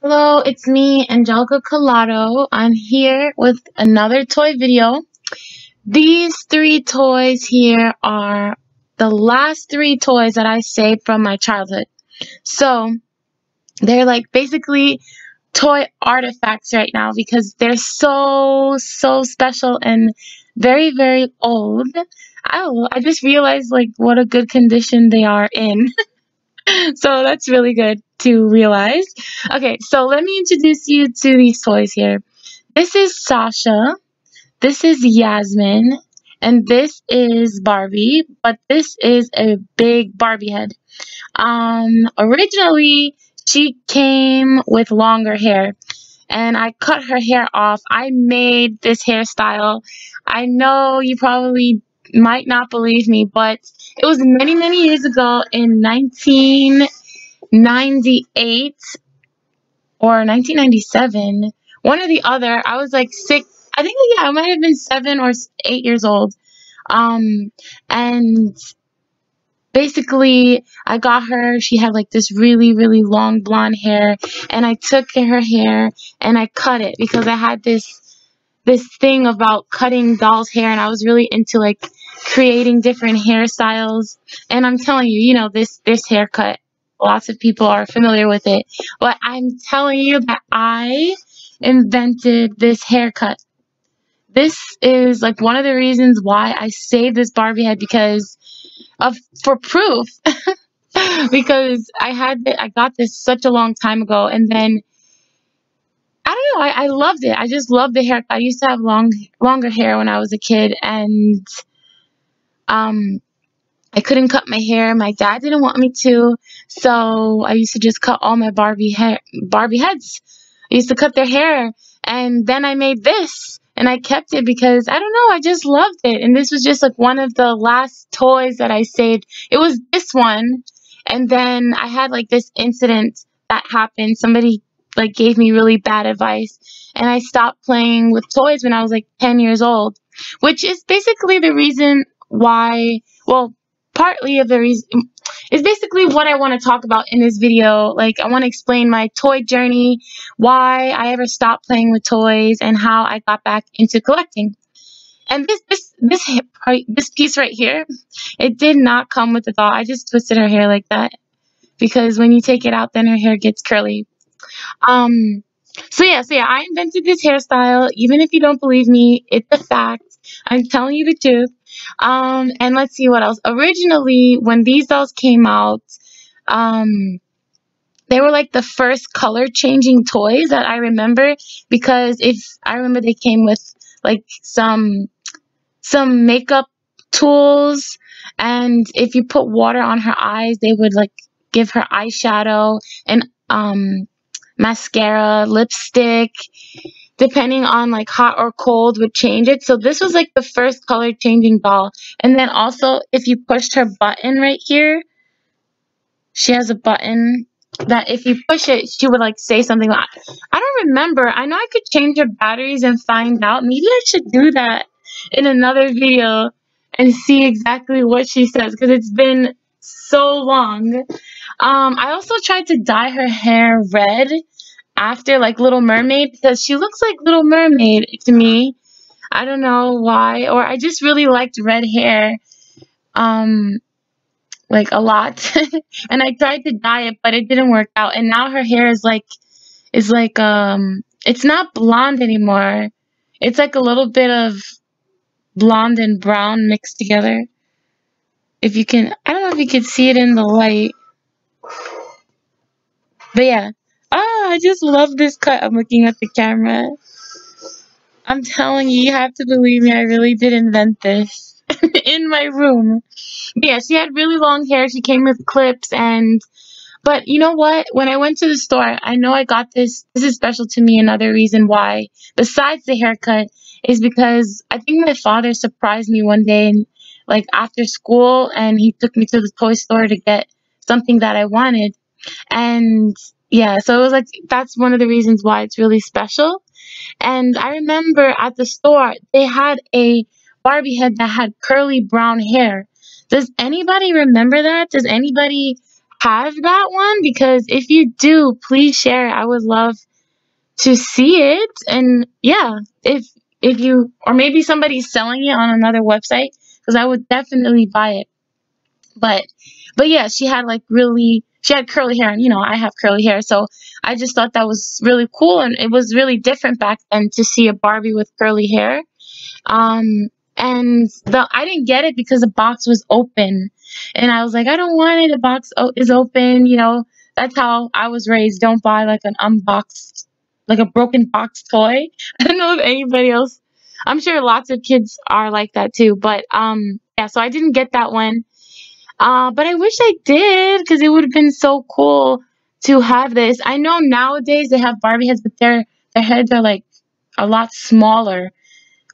Hello, it's me, Angelica Collado. I'm here with another toy video. These three toys here are the last three toys that I saved from my childhood. So, they're like basically toy artifacts right now because they're so special and very old. I just realized like what a good condition they are in. So that's really good to realize. Okay, so let me introduce you to these toys here. This is Sasha, this is Yasmin, and this is Barbie, but this is a big Barbie head. Originally, she came with longer hair, and I cut her hair off. I made this hairstyle. I know you probably might not believe me, but it was many years ago in 1998 or 1997, one or the other. I was like 6, I think, yeah, I might have been 7 or 8 years old. And basically I got her, she had like this really long blonde hair, and I took her hair and I cut it because I had this thing about cutting dolls' hair, and I was really into like creating different hairstyles. And I'm telling you, you know, this haircut, lots of people are familiar with it, but I'm telling you that I invented this haircut. This is like one of the reasons why I saved this Barbie head, because for proof. Because I got this such a long time ago, and then I don't know, I loved it. I just loved the haircut. I used to have longer hair when I was a kid, and I couldn't cut my hair. My dad didn't want me to, so I used to just cut all my Barbie heads. I used to cut their hair, and then I made this, and I kept it because, I don't know, I just loved it. And this was just like one of the last toys that I saved. It was this one, and then I had like this incident that happened. Somebody like gave me really bad advice, and I stopped playing with toys when I was like 10 years old, which is basically the reason why, well, partly of the reason is basically what I want to talk about in this video. Like, I want to explain my toy journey, why I ever stopped playing with toys, and how I got back into collecting. And this piece right here, it did not come with the doll. I just twisted her hair like that because when you take it out, then her hair gets curly. So yeah, I invented this hairstyle. Even if you don't believe me, it's a fact. I'm telling you the truth. And let's see what else. Originally, when these dolls came out, they were like the first color changing toys that I remember, because I remember they came with like some makeup tools, and if you put water on her eyes, they would like give her eyeshadow and mascara, lipstick, depending on like hot or cold would change it. So this was like the first color changing doll. And then also, if you pushed her button right here, she has a button that if you push it, she would like say something. I don't remember. I know I could change her batteries and find out. Maybe I should do that in another video and see exactly what she says, because it's been so long. I also tried to dye her hair red after like Little Mermaid, because she looks like Little Mermaid to me. I don't know why, or I just really liked red hair like a lot. And I tried to dye it, but it didn't work out, and now her hair is like it's not blonde anymore. It's like a little bit of blonde and brown mixed together. If you can, I don't know if you can see it in the light, but yeah. I just love this cut. I'm looking at the camera. I'm telling you, you have to believe me, I really did invent this in my room. But yeah, she had really long hair. She came with clips, but you know what? When I went to the store, I know I got this. This is special to me. Another reason why, besides the haircut, is because I think my father surprised me one day, like after school, and he took me to the toy store to get something that I wanted. And yeah, so it was like, that's one of the reasons why it's really special. And I remember at the store, they had a Barbie head that had curly brown hair. Does anybody remember that? Does anybody have that one? Because if you do, please share it. I would love to see it. And yeah, if you, or maybe somebody's selling it on another website, because I would definitely buy it. But but yeah, she had like really, she had curly hair, and I have curly hair, so I just thought that was really cool, and it was really different back then to see a Barbie with curly hair. Um, and the I didn't get it because the box was open, and I was like, I don't want it. The box is open. That's how I was raised. Don't buy like an unboxed, like a broken box toy. I don't know if anybody else. I'm sure lots of kids are like that too. But yeah. So I didn't get that one. But I wish I did because it would have been so cool to have this. I know nowadays they have Barbie heads, but their heads are like a lot smaller.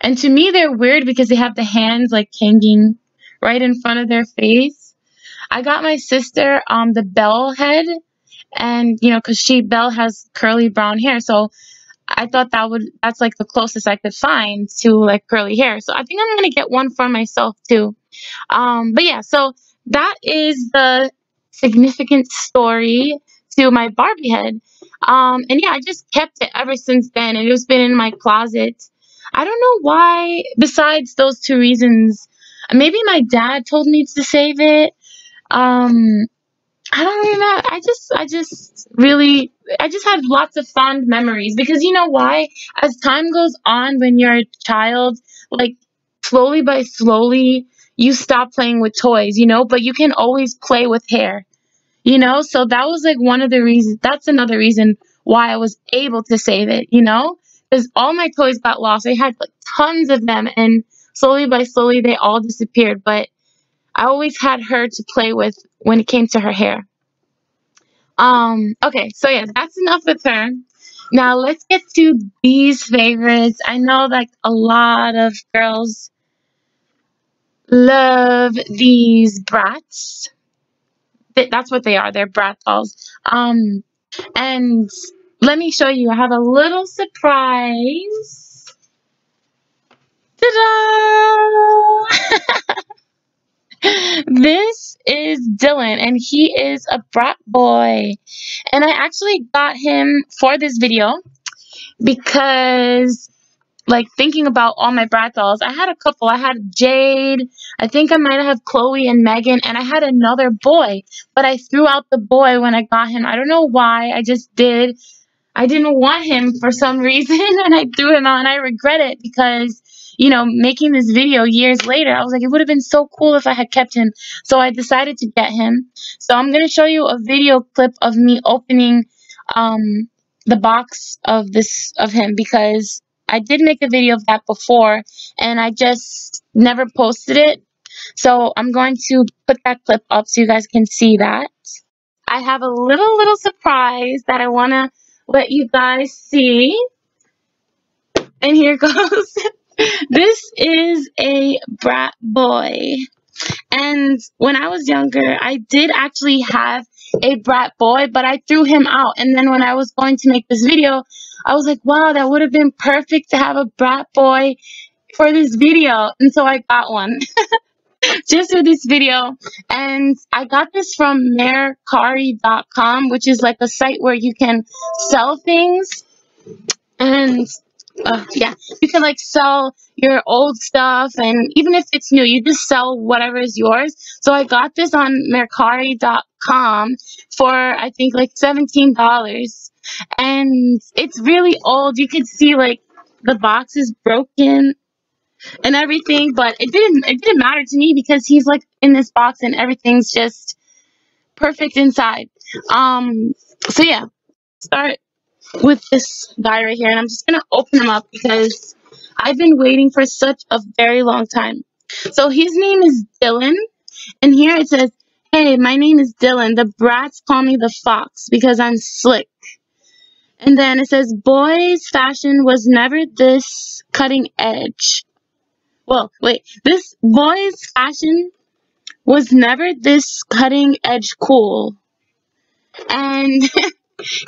And to me, they're weird because they have the hands like hanging right in front of their face. I got my sister the Belle head, and because Belle has curly brown hair, so I thought that's like the closest I could find to like curly hair. So I think I'm gonna get one for myself too. But yeah, so that is the significant story to my Barbie head. And yeah, I just kept it ever since then, and it's been in my closet. I don't know why, besides those two reasons. Maybe my dad told me to save it. Um, I don't really know. I just had lots of fond memories because you know why? As time goes on, when you're a child, like slowly by slowly, you stop playing with toys, but you can always play with hair. So that was like one of the reasons. That's another reason why I was able to save it. Because all my toys got lost. I had like tons of them, and slowly by slowly, they all disappeared. But I always had her to play with when it came to her hair. Okay, so yeah, that's enough with her. Now let's get to these favorites. I know like a lot of girls love these brats. That's what they are. They're brat dolls. And let me show you. I have a little surprise. Ta-da! This is Dylan, and he is a brat boy. And I actually got him for this video because, like, thinking about all my brat dolls, I had a couple. I had Jade. I think I might have Chloe and Megan, and I had another boy. But I threw out the boy when I got him. I don't know why. I just did. I didn't want him for some reason, and I threw him out, and I regret it because, making this video years later, I was like, it would have been so cool if I had kept him. So I decided to get him. So I'm going to show you a video clip of me opening the box of him because I did make a video of that before, and I just never posted it. So I'm going to put that clip up so you guys can see that. I have a little surprise that I want to let you guys see. And here goes. This is a brat boy. And when I was younger, I did actually have a brat boy, but I threw him out. And then when I was going to make this video, I was like, wow, that would have been perfect to have a brat boy for this video. And so I got one just for this video. And I got this from mercari.com, which is like a site where you can sell things. And yeah, you can like sell your old stuff, and even if it's new, you just sell whatever is yours. So I got this on mercari.com for I think like $17, and it's really old. You can see like the box is broken and everything, but it didn't matter to me because he's like in this box and everything's just perfect inside. So yeah, start with this guy right here, and I'm just gonna open him up because I've been waiting for such a very long time. So his name is Dylan, and here it says, hey, my name is Dylan. The brats call me the fox because I'm slick. And then it says, boys fashion was never this cutting edge. Well, wait, this boys fashion was never this cutting edge cool. And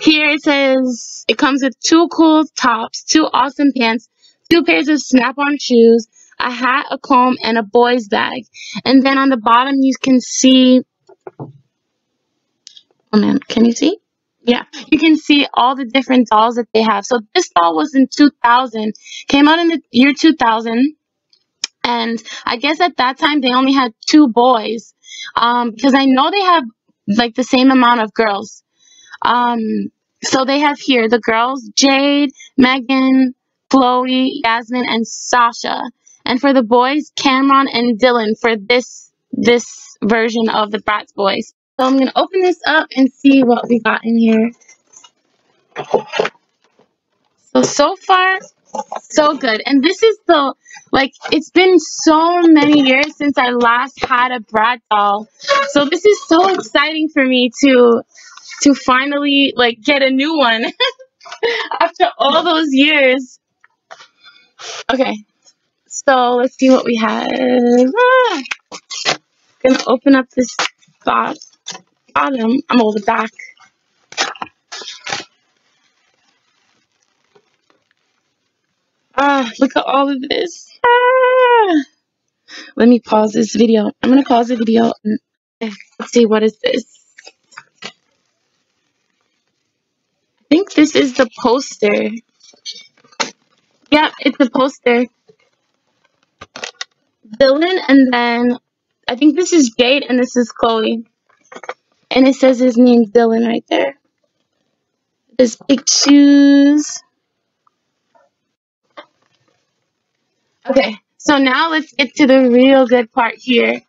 here it says it comes with 2 cool tops, 2 awesome pants, 2 pairs of snap-on shoes, a hat, a comb, and a boy's bag. And then on the bottom you can see Oh man, can you see? Yeah, you can see all the different dolls that they have. So this doll was in 2000, came out in the year 2000, and I guess at that time they only had two boys, because I know they have like the same amount of girls. Um, so they have here the girls: Jade, Megan, Chloe, Yasmin, and Sasha. And for the boys, Cameron and Dylan for this version of the Bratz Boys. So I'm gonna open this up and see what we got in here. So far, so good. And this is the, like, it's been so many years since I last had a Bratz doll. So this is so exciting for me to finally, like, get a new one after all those years. Okay, so let's see what we have. Gonna open up this bottom. I'm over the back. Look at all of this. Let me pause this video. I'm gonna pause the video and let's see, what is this? I think this is the poster. Yeah, it's a poster. Dylan, and then I think this is Jade and this is Chloe. And it says his name's Dylan right there. His big shoes. Okay, so now let's get to the real good part here.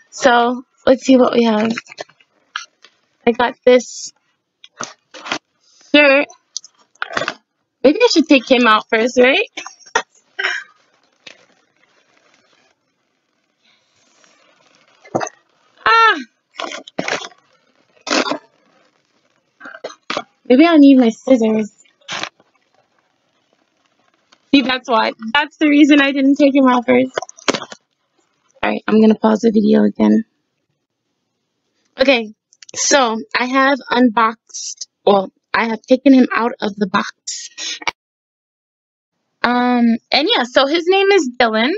So let's see what we have. I got this shirt. Maybe I should take him out first, right? Ah! Maybe I need my scissors. See, that's why. That's the reason I didn't take him out first. Alright, I'm gonna pause the video again. Okay, so I have unboxed, well, I have taken him out of the box. And yeah, so his name is Dylan,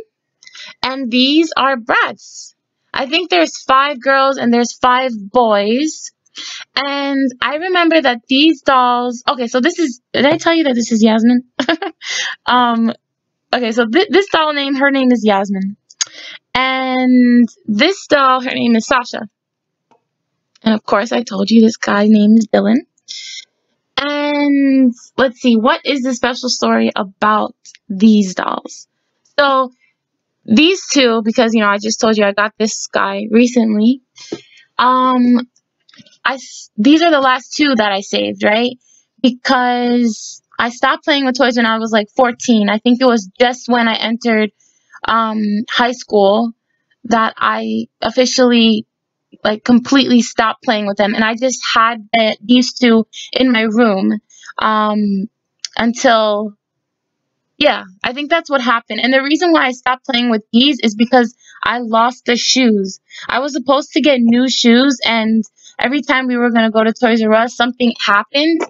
and these are Bratz. I think there's 5 girls and there's 5 boys. And I remember that these dolls, okay, so this is, did I tell you that this is Yasmin? Okay, so this doll name, her name is Yasmin. And this doll, her name is Sasha. And of course, I told you this guy's name is Dylan. And let's see, what is the special story about these dolls? So these two, because, you know, I just told you I got this guy recently. These are the last 2 that I saved, right? Because I stopped playing with toys when I was like 14. I think it was just when I entered high school that I officially, like, completely stopped playing with them. And I just had these 2 in my room until, yeah, I think that's what happened. And the reason why I stopped playing with these is because I lost the shoes. I was supposed to get new shoes, and every time we were going to go to Toys R Us, something happened.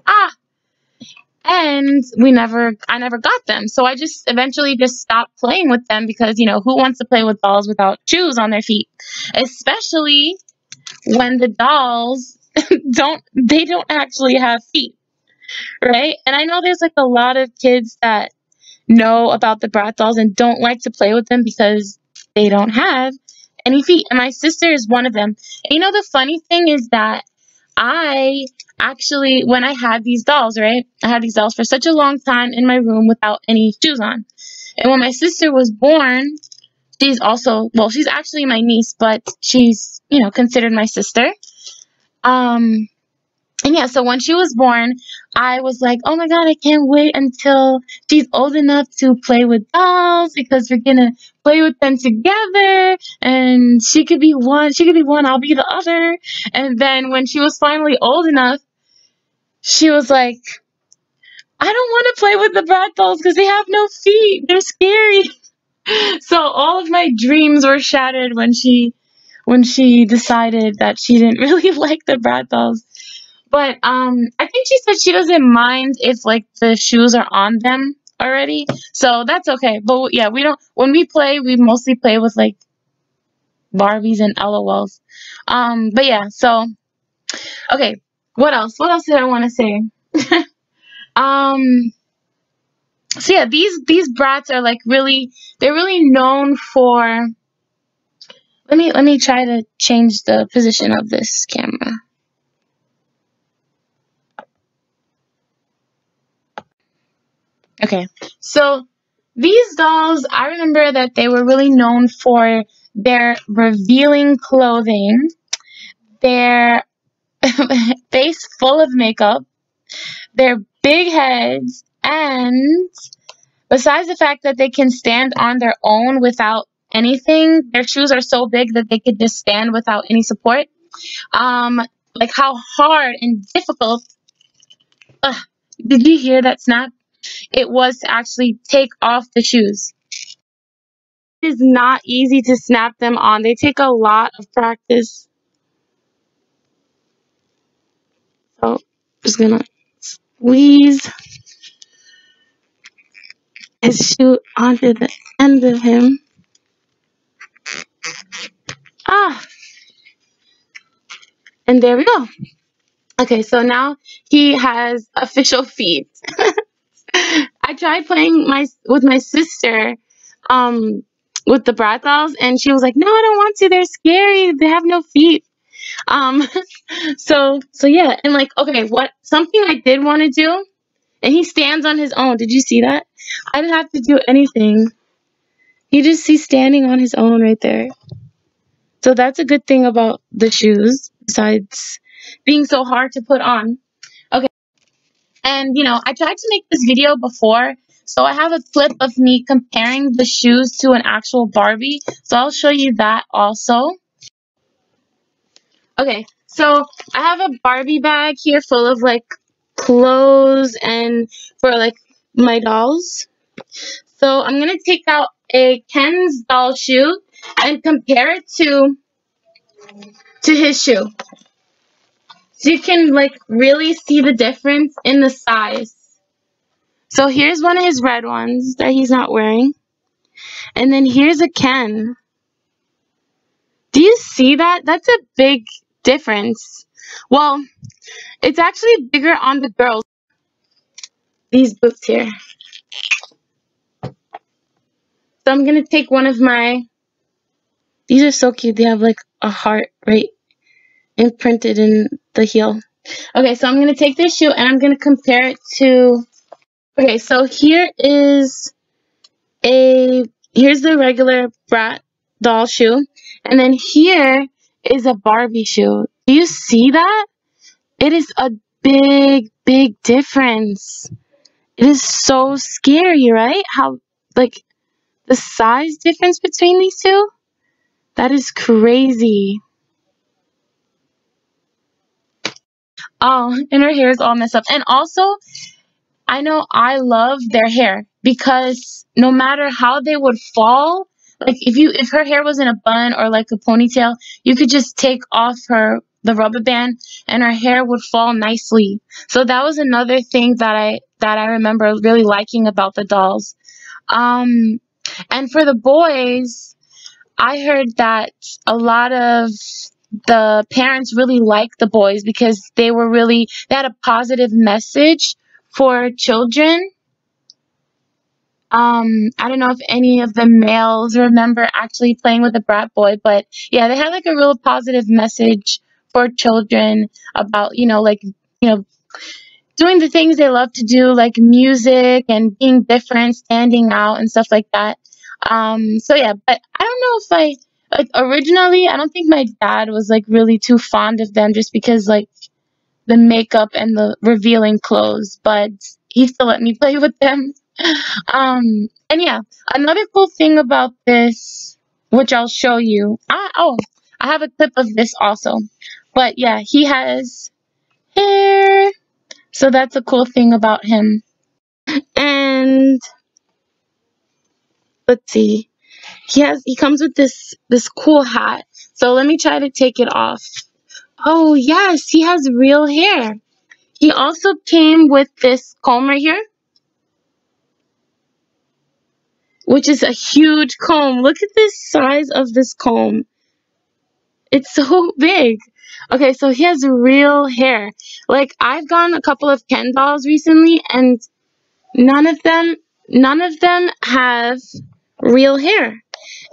And I never got them. So I just eventually just stopped playing with them because, you know, who wants to play with dolls without shoes on their feet? Especially when the dolls don't actually have feet, right? And I know there's like a lot of kids that know about the Bratz dolls and don't like to play with them because they don't have any feet. And my sister is one of them. And you know, the funny thing is that I actually, when I had these dolls, right? I had these dolls for such a long time in my room without any shoes on. And when my sister was born, she's also, well, she's actually my niece, but she's, you know, considered my sister. And yeah, so when she was born, I was like, oh my God, I can't wait until she's old enough to play with dolls because we're gonna play with them together, and she could be one, I'll be the other. And then when she was finally old enough, she was like, I don't want to play with the Bratz dolls because they have no feet. They're scary. So all of my dreams were shattered when she decided that she didn't really like the Bratz dolls. But I think she said she doesn't mind if, like, the shoes are on them already. So that's okay. But yeah, when we play, we mostly play with, like, Barbies and LOLs. But yeah, so okay. What else? What else did I want to say? um. So yeah, these brats are like really, they're really known for. Let me try to change the position of this camera. Okay, so these dolls, I remember that they were really known for their revealing clothing, their face full of makeup, their big heads, and besides the fact that they can stand on their own without anything, their shoes are so big that they could just stand without any support. Um, like how hard and difficult. Ugh, did you hear that snap? It was to actually take off the shoes. It is not easy to snap them on. They take a lot of practice. So, just gonna squeeze his shoe onto the end of him. Ah, and there we go. Okay, so now he has official feet. I tried playing with my sister, um, with the Bratz dolls, and she was like, "No, I don't want to. They're scary. They have no feet." Um, so yeah, and like, okay, what something I did want to do, and he stands on his own. Did you see that? I didn't have to do anything. You just see standing on his own right there. So that's a good thing about the shoes, besides being so hard to put on. Okay. And I tried to make this video before, so I have a clip of me comparing the shoes to an actual Barbie. So I'll show you that also. Okay, so I have a Barbie bag here full of like clothes and for like my dolls. So I'm gonna take out a Ken's doll shoe and compare it to his shoe. So you can like really see the difference in the size. So here's one of his red ones that he's not wearing. And then here's a Ken. Do you see that? That's a big difference. Well, it's actually bigger on the girls. These boots here. So I'm going to take one of these are so cute. They have like a heart right imprinted in the heel. Okay, so I'm going to take this shoe and I'm going to compare it to, okay, so here's the regular Brat doll shoe. And then here is a Barbie shoe. Do you see that? It is a big, big difference. It is so scary, right? How, like, the size difference between these two? That is crazy. Oh, and her hair is all messed up. And also, I know I love their hair because no matter how they would fall, like if her hair was in a bun or like a ponytail, you could just take off the rubber band and her hair would fall nicely. So that was another thing that I remember really liking about the dolls. And for the boys, I heard that a lot of the parents really liked the boys because they had a positive message for children. I don't know if any of the males remember actually playing with a brat boy, but yeah, they had like a real positive message for children about, doing the things they love to do, like music and being different, standing out and stuff like that. So yeah, but I don't know if originally, I don't think my dad was like really too fond of them just because like the makeup and the revealing clothes, but he still let me play with them. And yeah, another cool thing about this, which I'll show you. I have a clip of this also. But yeah, he has hair. So that's a cool thing about him. And let's see. He comes with this cool hat. So let me try to take it off. Oh yes, he has real hair. He also came with this comb right here, which is a huge comb. Look at the size of this comb. It's so big. Okay, so he has real hair. Like I've gotten a couple of Ken dolls recently, and none of them, none of them have real hair,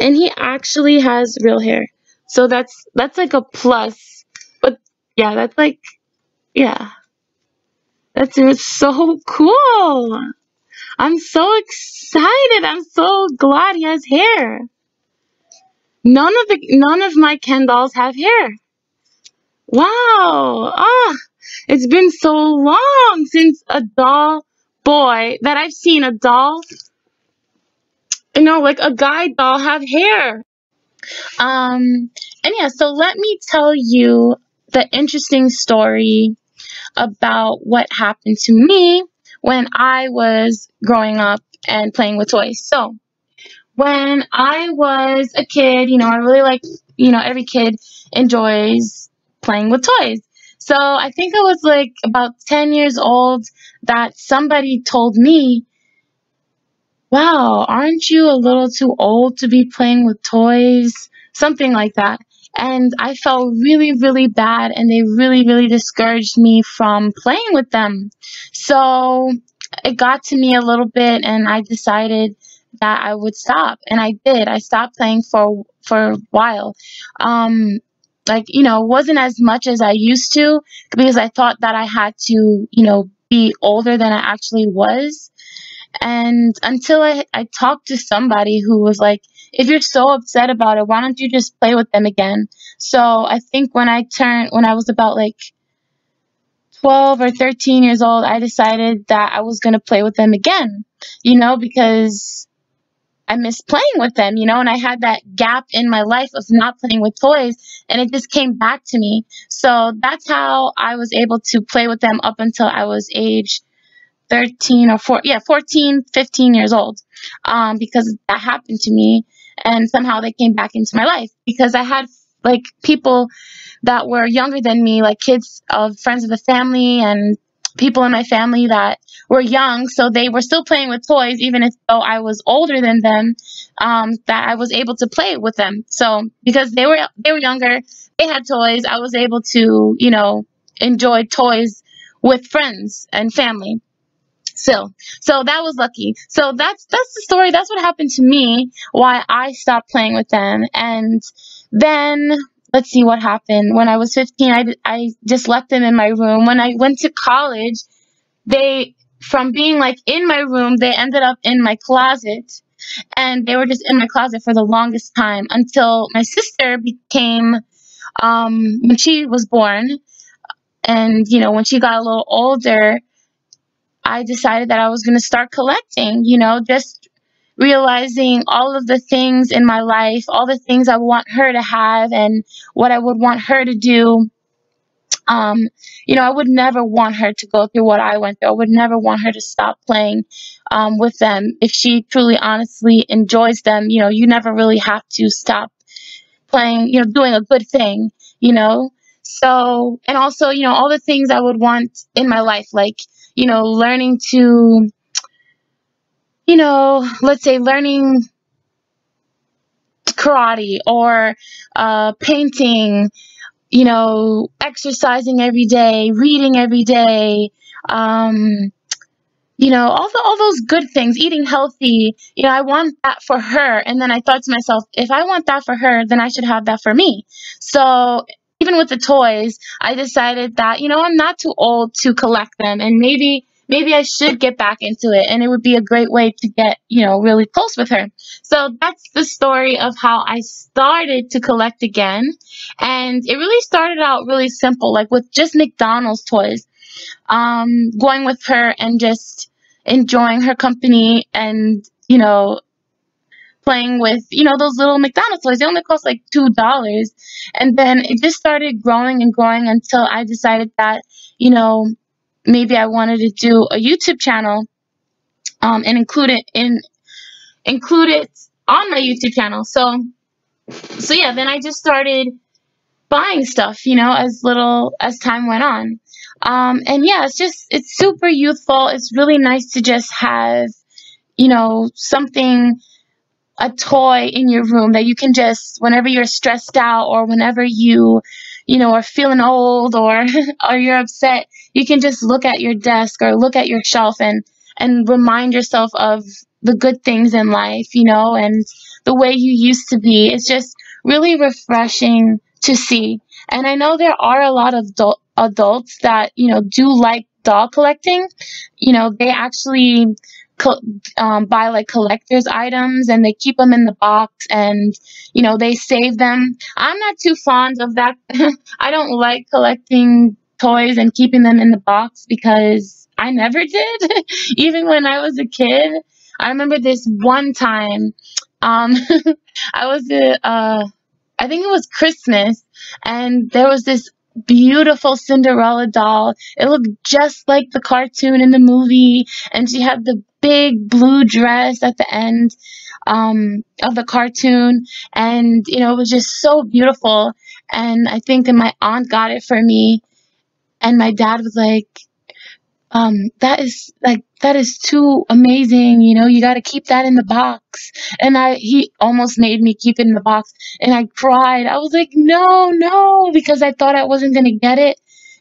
and he actually has real hair. So that's like a plus. But yeah, that's like yeah, that's it's so cool. I'm so excited. I'm so glad he has hair. None of my Ken dolls have hair. Wow. Ah, it's been so long since a doll boy that I've seen a doll, like a guy doll have hair. And yeah, so let me tell you the interesting story about what happened to me when I was growing up and playing with toys. So, when I was a kid, I really like, every kid enjoys playing with toys. So I think I was like about 10 years old that somebody told me, wow, aren't you a little too old to be playing with toys? Something like that. And I felt really, really bad, and they really, really discouraged me from playing with them. So it got to me a little bit, and I decided that I would stop. And I did. I stopped playing for a while. Like, wasn't as much as I used to because I thought that I had to, be older than I actually was. And until I talked to somebody who was like, if you're so upset about it, why don't you just play with them again? So I think when I was about like 12 or 13 years old, I decided that I was going to play with them again, because I missed playing with them, and I had that gap in my life of not playing with toys, and it just came back to me. So that's how I was able to play with them up until I was age 13 or 4, yeah, 14, 15 years old, because that happened to me, and somehow they came back into my life because I had like people that were younger than me, like kids of friends of the family and people in my family that were young, so they were still playing with toys, even if though I was older than them, that I was able to play with them. So because they were younger, they had toys, I was able to, enjoy toys with friends and family. So that was lucky. So that's the story. That's what happened to me. Why I stopped playing with them, and then let's see what happened. When I was 15, I just left them in my room. When I went to college, they from being like in my room, they ended up in my closet, and they were just in my closet for the longest time until my sister became when she was born, and when she got a little older. I decided that I was going to start collecting, just realizing all of the things in my life, all the things I want her to have and what I would want her to do. Um, I would never want her to go through what I went through. I would never want her to stop playing with them. If she truly, honestly enjoys them, you never really have to stop playing, doing a good thing, you know? So, and also, all the things I would want in my life, like, learning to, let's say learning karate or painting, exercising every day, reading every day, um, all those good things, eating healthy, I want that for her. And then I thought to myself, if I want that for her, then I should have that for me. So even with the toys, I decided that, I'm not too old to collect them, and maybe I should get back into it, and it would be a great way to get, really close with her. So that's the story of how I started to collect again. And it really started out really simple, like with just McDonald's toys, going with her and just enjoying her company, and playing with those little McDonald's toys. They only cost like $2, and then it just started growing and growing until I decided that maybe I wanted to do a YouTube channel, and include it on my YouTube channel. So yeah, then I just started buying stuff, as time went on. And yeah, it's super youthful. It's really nice to just have, something, a toy in your room that you can just, whenever you're stressed out or whenever you, are feeling old, or or you're upset, you can just look at your desk or look at your shelf and remind yourself of the good things in life, and the way you used to be. It's just really refreshing to see. And I know there are a lot of adults that, do like doll collecting. They actually co- buy like collector's items, and they keep them in the box, and they save them. I'm not too fond of that. I don't like collecting toys and keeping them in the box because I never did. Even when I was a kid, I remember this one time. Um, I was I think it was Christmas, and there was this beautiful Cinderella doll. It looked just like the cartoon in the movie, and she had the big blue dress at the end of the cartoon, and it was just so beautiful. And I think my aunt got it for me, and my dad was like, that is too amazing, you got to keep that in the box. And he almost made me keep it in the box, and I cried. I was like, no, no, because I thought I wasn't going to get it.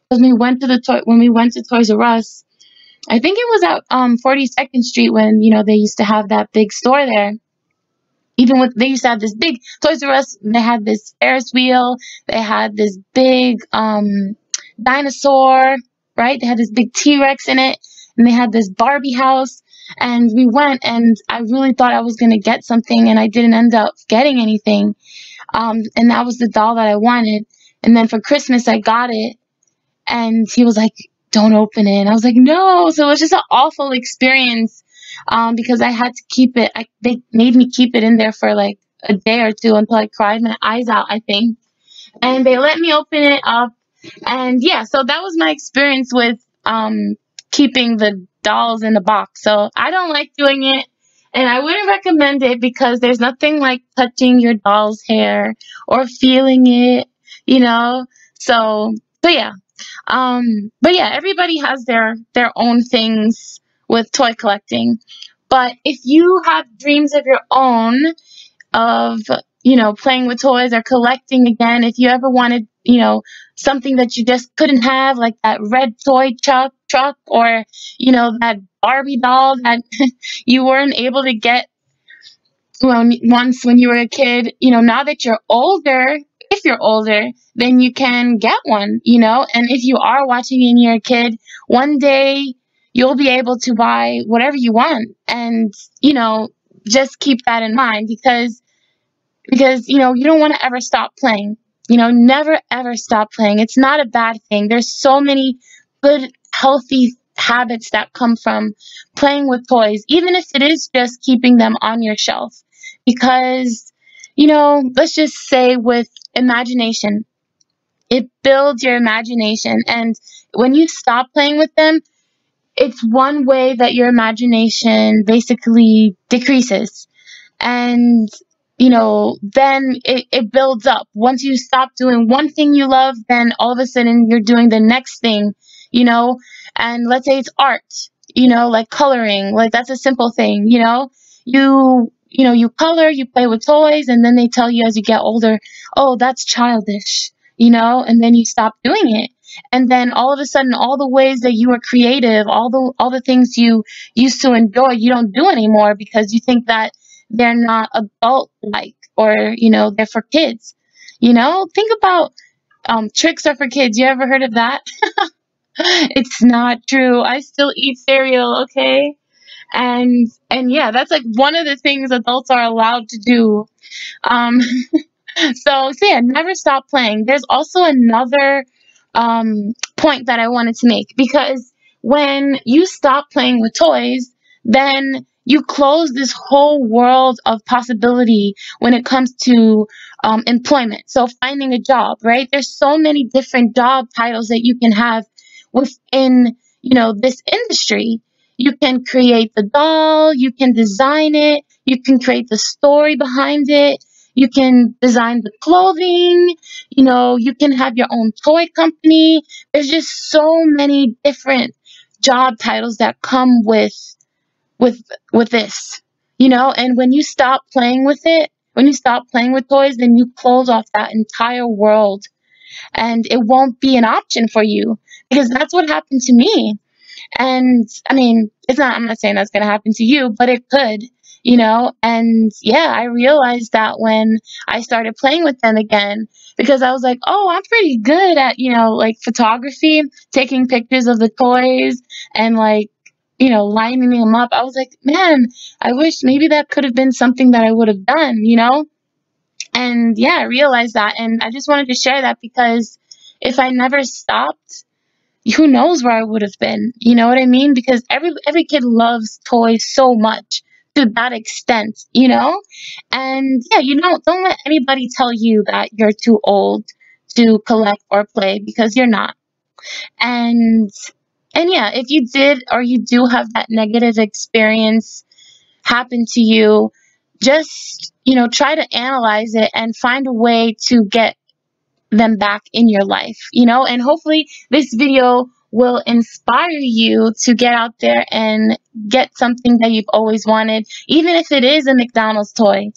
Because when we went to Toys R Us, I think it was at 42nd Street, when they used to have that big store there. Even with, they used to have this big Toys R Us, they had this Ferris wheel, they had this big dinosaur, right? They had this big T-Rex in it, and they had this Barbie house. And we went, and I really thought I was going to get something, and I didn't end up getting anything. And that was the doll that I wanted. And then for Christmas, I got it, and he was like, don't open it. And I was like, no. So it was just an awful experience, because I had to keep it. They made me keep it in there for like a day or two until I cried my eyes out, I think. And they let me open it up. And yeah, so that was my experience with keeping the dolls in the box. So I don't like doing it, and I wouldn't recommend it, because there's nothing like touching your doll's hair or feeling it, you know. So yeah. But yeah, everybody has their own things with toy collecting. But if you have dreams of your own, of playing with toys or collecting again, if you ever wanted something that you just couldn't have, like that red toy truck, or that Barbie doll that you weren't able to get once when you were a kid, now that you're older, if you're older, then you can get one, and if you are watching and you're a kid, one day you'll be able to buy whatever you want. And just keep that in mind, because you don't want to ever stop playing. Never ever stop playing. It's not a bad thing. There's so many good, healthy habits that come from playing with toys, even if it is just keeping them on your shelf. Because let's just say, with imagination, it builds your imagination, and when you stop playing with them, it's one way that your imagination basically decreases. And then it builds up. Once you stop doing one thing you love, then all of a sudden you're doing the next thing. And let's say it's art, like coloring, like that's a simple thing. You color, you play with toys, and then they tell you as you get older, oh, that's childish, and then you stop doing it. And then all of a sudden, all the ways that you were creative, all the things you used to enjoy, you don't do anymore, because you think that they're not adult like, or they're for kids. Think about tricks are for kids. You ever heard of that? It's not true. I still eat cereal, okay? And yeah, that's like one of the things adults are allowed to do. Um, so yeah, never stop playing. There's also another point that I wanted to make, because when you stop playing with toys, then you close this whole world of possibility when it comes to employment. So finding a job, right? There's so many different job titles that you can have within, this industry. You can create the doll, you can design it, you can create the story behind it, you can design the clothing, you can have your own toy company. There's just so many different job titles that come with this, and when you stop playing with it, when you stop playing with toys, then you close off that entire world, and it won't be an option for you, because that's what happened to me. And I mean, I'm not saying that's going to happen to you, but it could, And yeah, I realized that when I started playing with them again, because I was like, oh, I'm pretty good at, like photography, taking pictures of the toys and like, lining them up. I was like, man, I wish maybe that could have been something that I would have done. And yeah, I realized that. And I just wanted to share that because if I never stopped, who knows where I would have been? You know what I mean? Because every kid loves toys so much to that extent. And yeah, don't let anybody tell you that you're too old to collect or play, because you're not. And yeah, if you did or you do have that negative experience happen to you, just try to analyze it and find a way to get them back in your life. And hopefully this video will inspire you to get out there and get something that you've always wanted, even if it is a McDonald's toy.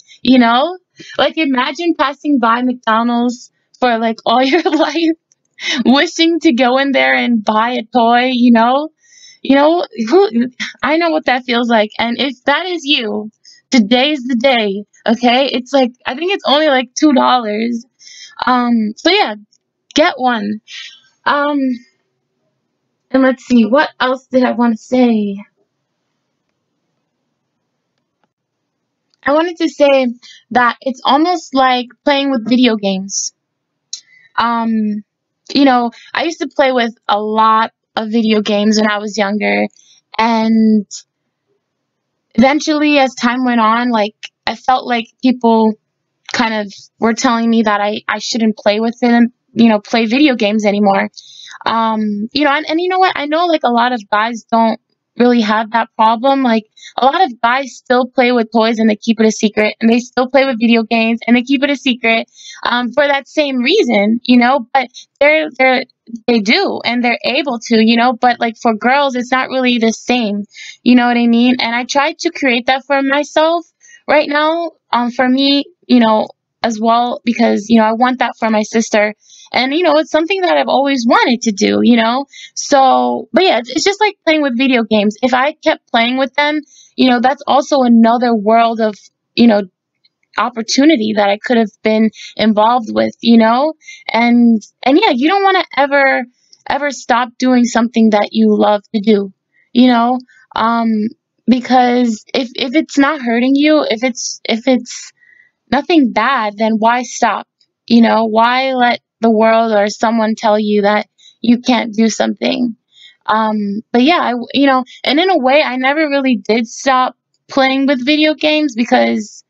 Like, imagine passing by McDonald's for like all your life, wishing to go in there and buy a toy. Who I know what that feels like. And if that is you, today's the day. Okay, it's like, I think it's only like $2. So yeah, get one. And let's see, what else did I want to say? I wanted to say that it's almost like playing with video games. I used to play with a lot of video games when I was younger, and eventually as time went on, like, I felt like people kind of were telling me that I shouldn't play with them, play video games anymore. And you know what? I know like a lot of guys don't really have that problem. Like, a lot of guys still play with toys and they keep it a secret, and they still play with video games and they keep it a secret, for that same reason. But they do, and they're able to. But like for girls, it's not really the same. You know what I mean? And I tried to create that for myself right now, for me, as well, because I want that for my sister. And, it's something that I've always wanted to do. So, but yeah, it's just like playing with video games. If I kept playing with them, that's also another world of, opportunity that I could have been involved with. And yeah, you don't want to ever stop doing something that you love to do, you know, um, because if it's not hurting you, if it's nothing bad, then why stop? Why let the world or someone tell you that you can't do something? But yeah, and in a way, I never really did stop playing with video games, because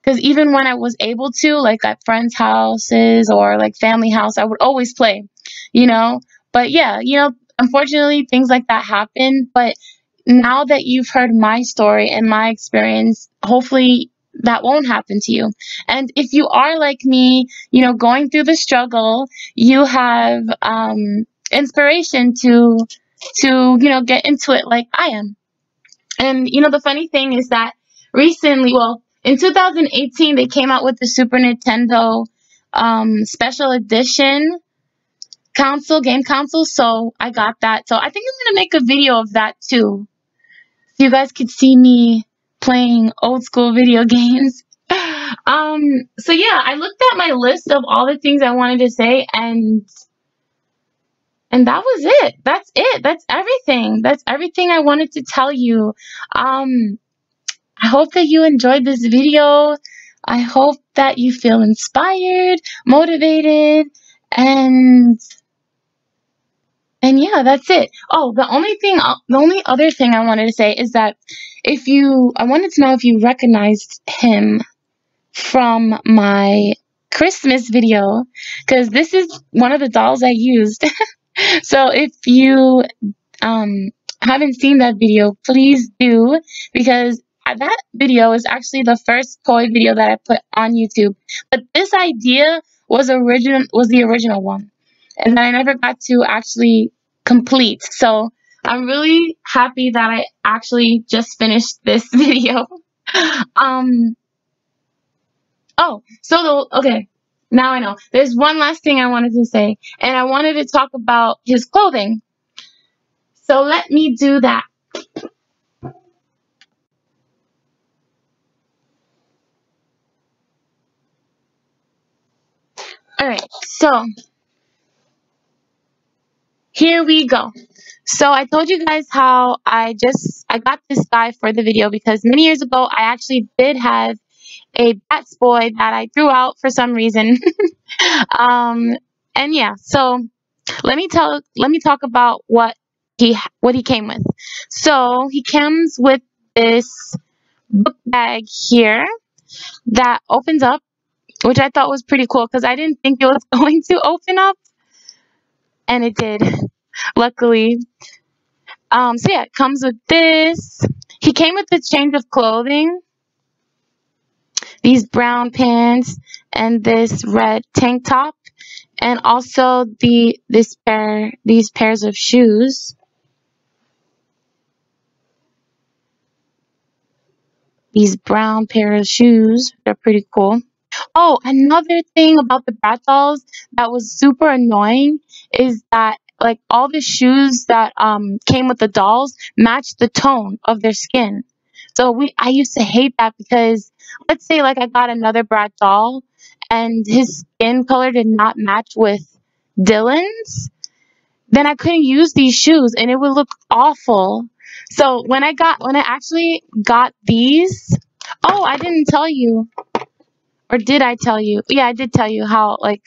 even when I was able to, like at friends' houses or like family house, I would always play, you know. But yeah, unfortunately, things like that happen. But now that you've heard my story and my experience, hopefully that won't happen to you. And if you are like me, going through the struggle, you have inspiration to get into it like I am. And the funny thing is that recently, well, in 2018, they came out with the Super Nintendo special edition game console. So I got that. So I think I'm gonna make a video of that too, so you guys could see me playing old school video games. So yeah, I looked at my list of all the things I wanted to say, and that was it. That's it. That's everything. That's everything I wanted to tell you. I hope that you enjoyed this video. I hope that you feel inspired, motivated, and yeah, that's it. Oh, the only other thing I wanted to say is that I wanted to know if you recognized him from my Christmas video, because this is one of the dolls I used. So if you haven't seen that video, please do, because that video is actually the first toy video that I put on YouTube. But this idea was the original one, and that I never got to actually complete. So I'm really happy that I actually just finished this video. Oh, okay. Now I know. There's one last thing I wanted to say, and I wanted to talk about his clothing. So let me do that. All right. So here we go. So I told you guys how I got this guy for the video because many years ago I actually did have a Bratz Boy that I threw out for some reason. um and yeah, so let me talk about what he came with. So he comes with this book bag here that opens up, which I thought was pretty cool because I didn't think it was going to open up, and it did, luckily. So yeah, it comes with this. He came with this change of clothing, these brown pants and this red tank top, and also these pairs of shoes. These brown pair of shoes. They're pretty cool. Oh, another thing about the Brat Dolls that was super annoying is that like all the shoes that came with the dolls matched the tone of their skin. So I used to hate that because let's say like I got another Brat doll and his skin color did not match with Dylan's, then I couldn't use these shoes and it would look awful. So when I actually got these, oh, I didn't tell you. Or did I tell you? Yeah, I did tell you how, like,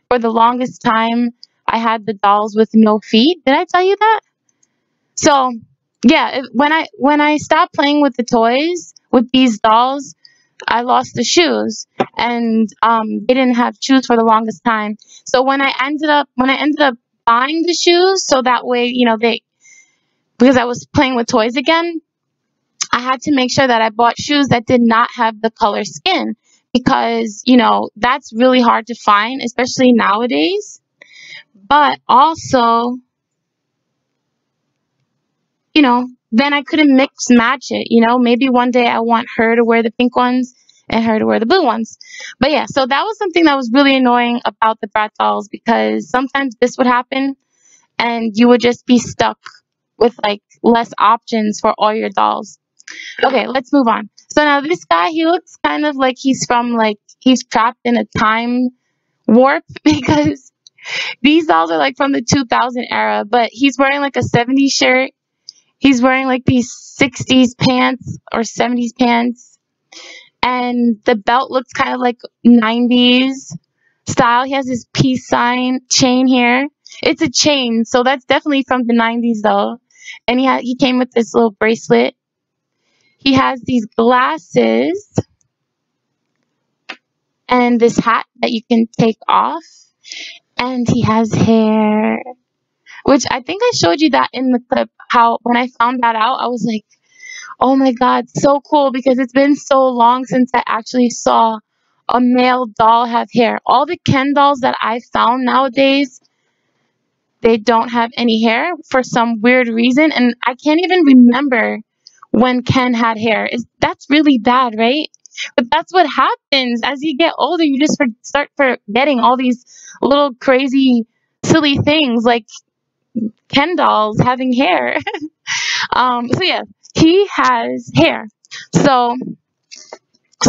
for the longest time, I had the dolls with no feet. Did I tell you that? So, yeah, when I stopped playing with the toys with these dolls, I lost the shoes, and they didn't have shoes for the longest time. So when I ended up buying the shoes, so that way, because I was playing with toys again, I had to make sure that I bought shoes that did not have the color skin because, that's really hard to find, especially nowadays. But also, then I couldn't mix match it, maybe one day I want her to wear the pink ones and her to wear the blue ones. But yeah, so that was something that was really annoying about the Brat dolls because sometimes this would happen and you would just be stuck with like less options for all your dolls. Okay, let's move on. So now this guy, he looks kind of like he's trapped in a time warp because these dolls are like from the 2000 era, but he's wearing like a 70s shirt. He's wearing like these 60s pants or 70s pants, and the belt looks kind of like 90s style. He has this peace sign chain here. It's a chain, so that's definitely from the 90s though. And he came with this little bracelet. He has these glasses and this hat that you can take off. And he has hair, which I think I showed you that in the clip, how when I found that out, I was like, oh my God, so cool, because it's been so long since I actually saw a male doll have hair. All the Ken dolls that I found nowadays, they don't have any hair for some weird reason. And I can't even remember when Ken had hair. That's really bad, right? But that's what happens as you get older. You just start forgetting all these little crazy, silly things like Ken dolls having hair. So yeah, he has hair. So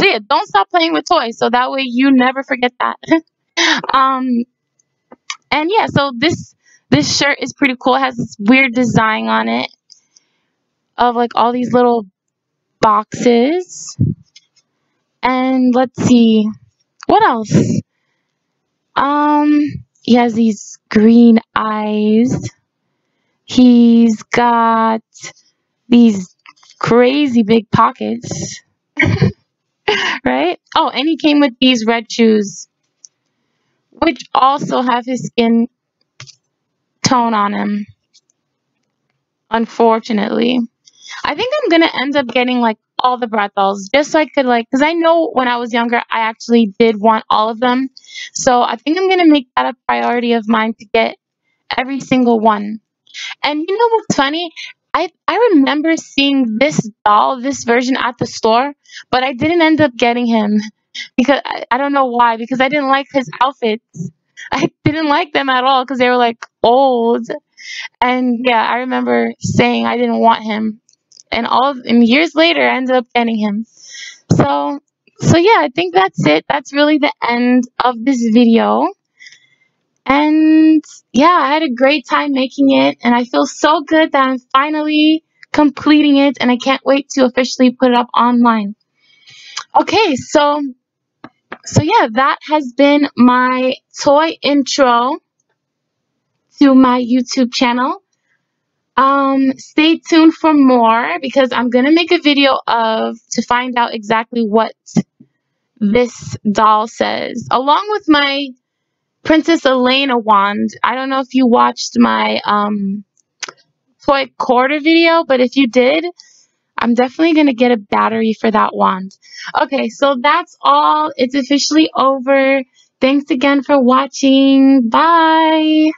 yeah, don't stop playing with toys. So that way you never forget that. um, and yeah, so this shirt is pretty cool. It has this weird design on it of like all these little boxes. And let's see, what else? He has these green eyes. He's got these crazy big pockets. Right? Oh, and he came with these red shoes, which also have his skin tone on him, unfortunately. I think I'm gonna end up getting like all the Brat dolls just so I could because I know when I was younger I actually did want all of them. So I think I'm gonna make that a priority of mine to get every single one. And you know what's funny? I remember seeing this doll, this version at the store, but I didn't end up getting him because I don't know why, because I didn't like his outfits. I didn't like them at all because they were like old. And yeah, I remember saying I didn't want him. And years later I ended up getting him. So yeah, I think that's it. That's really the end of this video. And yeah, I had a great time making it, and I feel so good that I'm finally completing it, and I can't wait to officially put it up online. Okay, so yeah, that has been my toy intro to my YouTube channel. Stay tuned for more because I'm gonna make a video to find out exactly what this doll says, along with my Princess Elena wand. I don't know if you watched my toy quarter video, but if you did, I'm definitely going to get a battery for that wand. Okay, so that's all. It's officially over. Thanks again for watching. Bye.